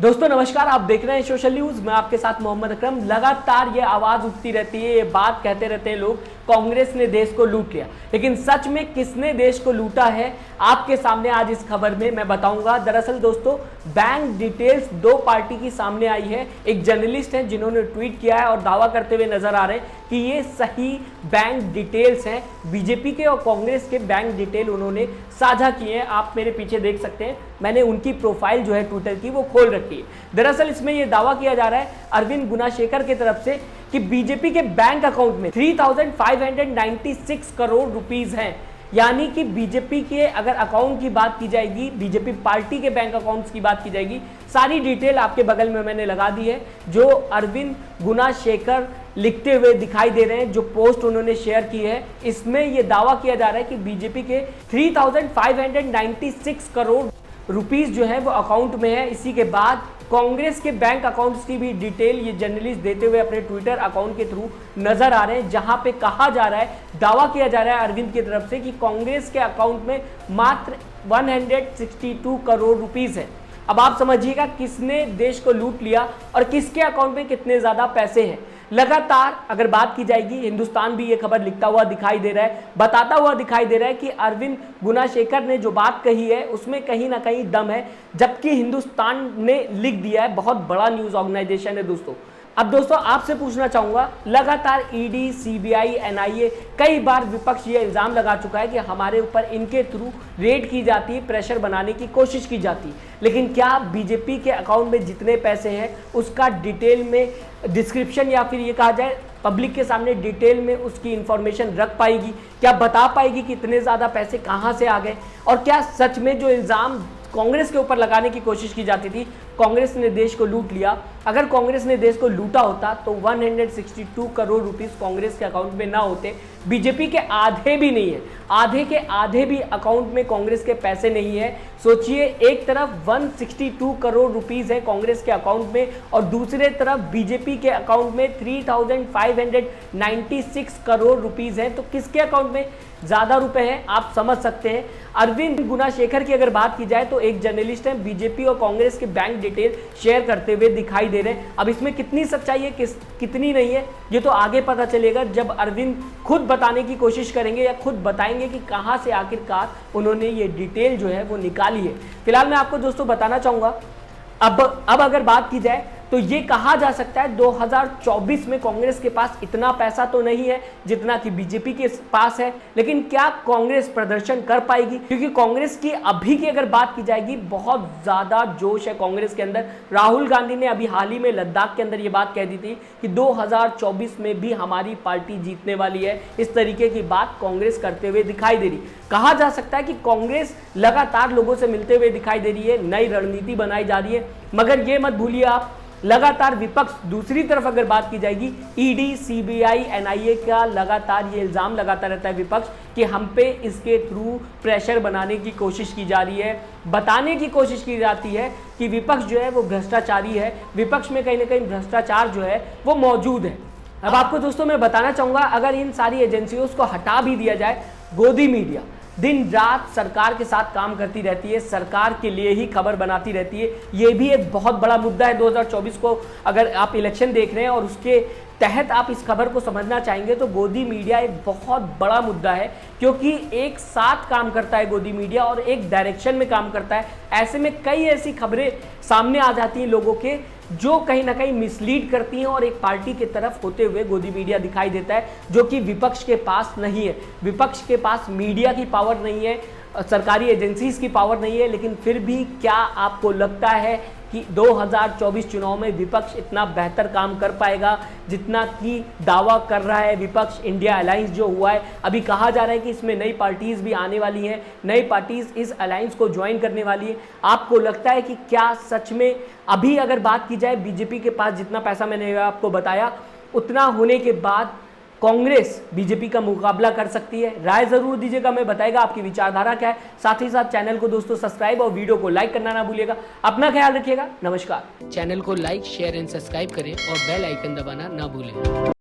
दोस्तों नमस्कार, आप देख रहे हैं सोशल न्यूज। मैं आपके साथ मोहम्मद अकरम। लगातार ये आवाज उठती रहती है, ये बात कहते रहते हैं लोग, कांग्रेस ने देश को लूट लिया। लेकिन सच में किसने देश को लूटा है, आपके सामने आज इस खबर में मैं बताऊंगा। दरअसल दोस्तों, बैंक डिटेल्स दो पार्टी की सामने आई है। एक जर्नलिस्ट है जिन्होंने ट्वीट किया है और दावा करते हुए नजर आ रहे हैं कि ये सही बैंक डिटेल्स हैं। बीजेपी के और कांग्रेस के बैंक डिटेल उन्होंने साझा किए हैं। आप मेरे पीछे देख सकते हैं, मैंने उनकी प्रोफाइल जो है ट्विटर की वो खोल रखी है। दरअसल इसमें यह दावा किया जा रहा है अरविंद गुनाशेखर की तरफ से कि बीजेपी के बैंक अकाउंट में 3,596 करोड़ रुपीस हैं। यानी कि बीजेपी के अगर अकाउंट की बात की जाएगी, बीजेपी पार्टी के बैंक अकाउंट्स की बात की जाएगी, सारी डिटेल आपके बगल में मैंने लगा दी है। जो अरविंद गुनाशेखर लिखते हुए दिखाई दे रहे हैं, जो पोस्ट उन्होंने शेयर की है, इसमें यह दावा किया जा रहा है कि बीजेपी के 3,596 करोड़ रुपीस जो है वो अकाउंट में है। इसी के बाद कांग्रेस के बैंक अकाउंट्स की भी डिटेल ये जर्नलिस्ट देते हुए अपने ट्विटर अकाउंट के थ्रू नजर आ रहे हैं, जहां पे कहा जा रहा है, दावा किया जा रहा है अरविंद की तरफ से कि कांग्रेस के अकाउंट में मात्र 162 करोड़ रुपीस है। अब आप समझिएगा किसने देश को लूट लिया और किसके अकाउंट में कितने ज्यादा पैसे हैं। लगातार अगर बात की जाएगी, हिंदुस्तान भी ये खबर लिखता हुआ दिखाई दे रहा है, बताता हुआ दिखाई दे रहा है कि अरविंद गुनाशेखर ने जो बात कही है उसमें कहीं ना कहीं दम है, जबकि हिंदुस्तान ने लिख दिया है। बहुत बड़ा न्यूज ऑर्गेनाइजेशन है दोस्तों। अब दोस्तों आपसे पूछना चाहूंगा, लगातार ईडी, सीबीआई, एनआईए कई बार विपक्ष ये इल्जाम लगा चुका है कि हमारे ऊपर इनके थ्रू रेड की जाती है, प्रेशर बनाने की कोशिश की जाती है। लेकिन क्या बीजेपी के अकाउंट में जितने पैसे हैं उसका डिटेल में डिस्क्रिप्शन या फिर ये कहा जाए पब्लिक के सामने डिटेल में उसकी इंफॉर्मेशन रख पाएगी? क्या बता पाएगी कि इतने ज़्यादा पैसे कहाँ से आ गए? और क्या सच में जो इल्ज़ाम कांग्रेस के ऊपर लगाने की कोशिश की जाती थी, कांग्रेस ने देश को लूट लिया, अगर कांग्रेस ने देश को लूटा होता तो 162 करोड़ रुपीस कांग्रेस के अकाउंट में ना होते। बीजेपी के आधे भी नहीं है, आधे के आधे भी अकाउंट में कांग्रेस के पैसे नहीं है। सोचिए, एक तरफ 162 करोड़ रुपीस है कांग्रेस के अकाउंट में और दूसरे तरफ बीजेपी के अकाउंट में 3,596 करोड़ रुपीस है। तो किसके अकाउंट में ज्यादा रुपए हैं, आप समझ सकते हैं। अरविंद गुनाशेखर की अगर बात की जाए तो एक जर्नलिस्ट है, बीजेपी और कांग्रेस के बैंक डिटेल शेयर करते हुए दिखाई दे रहे हैं। अब इसमें कितनी सच्चाई है, कितनी नहीं है, ये तो आगे पता चलेगा जब अरविंद खुद बताने की कोशिश करेंगे या खुद बताएंगे कि कहां से आखिरकार उन्होंने ये डिटेल जो है वो निकाली है। फिलहाल मैं आपको दोस्तों बताना चाहूंगा, अब अगर बात की जाए तो ये कहा जा सकता है 2024 में कांग्रेस के पास इतना पैसा तो नहीं है जितना कि बीजेपी के पास है। लेकिन क्या कांग्रेस प्रदर्शन कर पाएगी? क्योंकि कांग्रेस की अभी की अगर बात की जाएगी, बहुत ज्यादा जोश है कांग्रेस के अंदर। राहुल गांधी ने अभी हाल ही में लद्दाख के अंदर ये बात कह दी थी कि 2024 में भी हमारी पार्टी जीतने वाली है। इस तरीके की बात कांग्रेस करते हुए दिखाई दे रही। कहा जा सकता है कि कांग्रेस लगातार लोगों से मिलते हुए दिखाई दे रही है, नई रणनीति बनाई जा रही है। मगर ये मत भूलिए आप, लगातार विपक्ष, दूसरी तरफ अगर बात की जाएगी, ईडी, सीबीआई, एनआईए का लगातार ये इल्जाम लगाता रहता है विपक्ष कि हम पे इसके थ्रू प्रेशर बनाने की कोशिश की जा रही है, बताने की कोशिश की जाती है कि विपक्ष जो है वो भ्रष्टाचारी है, विपक्ष में कहीं ना कहीं भ्रष्टाचार जो है वो मौजूद है। अब आपको दोस्तों मैं बताना चाहूंगा, अगर इन सारी एजेंसियों को हटा भी दिया जाए, गोदी मीडिया दिन रात सरकार के साथ काम करती रहती है, सरकार के लिए ही खबर बनाती रहती है। ये भी एक बहुत बड़ा मुद्दा है 2024 को अगर आप इलेक्शन देख रहे हैं और उसके तहत आप इस खबर को समझना चाहेंगे तो गोदी मीडिया एक बहुत बड़ा मुद्दा है, क्योंकि एक साथ काम करता है गोदी मीडिया और एक डायरेक्शन में काम करता है। ऐसे में कई ऐसी खबरें सामने आ जाती हैं लोगों के जो कहीं ना कहीं मिसलीड करती हैं और एक पार्टी की तरफ होते हुए गोदी मीडिया दिखाई देता है, जो कि विपक्ष के पास नहीं है। विपक्ष के पास मीडिया की पावर नहीं है, सरकारी एजेंसीज की पावर नहीं है। लेकिन फिर भी क्या आपको लगता है कि 2024 चुनाव में विपक्ष इतना बेहतर काम कर पाएगा जितना कि दावा कर रहा है विपक्ष? इंडिया अलायंस जो हुआ है, अभी कहा जा रहा है कि इसमें नई पार्टीज भी आने वाली हैं, नई पार्टीज इस अलायंस को ज्वाइन करने वाली है। आपको लगता है कि क्या सच में अभी अगर बात की जाए, बीजेपी के पास जितना पैसा मैंने आपको बताया, उतना होने के बाद कांग्रेस बीजेपी का मुकाबला कर सकती है? राय जरूर दीजिएगा, मैं बताएगा आपकी विचारधारा क्या है। साथ ही साथ चैनल को दोस्तों सब्सक्राइब और वीडियो को लाइक करना ना भूलिएगा। अपना ख्याल रखिएगा, नमस्कार। चैनल को लाइक, शेयर एंड सब्सक्राइब करें और बेल आइकन दबाना ना भूलें।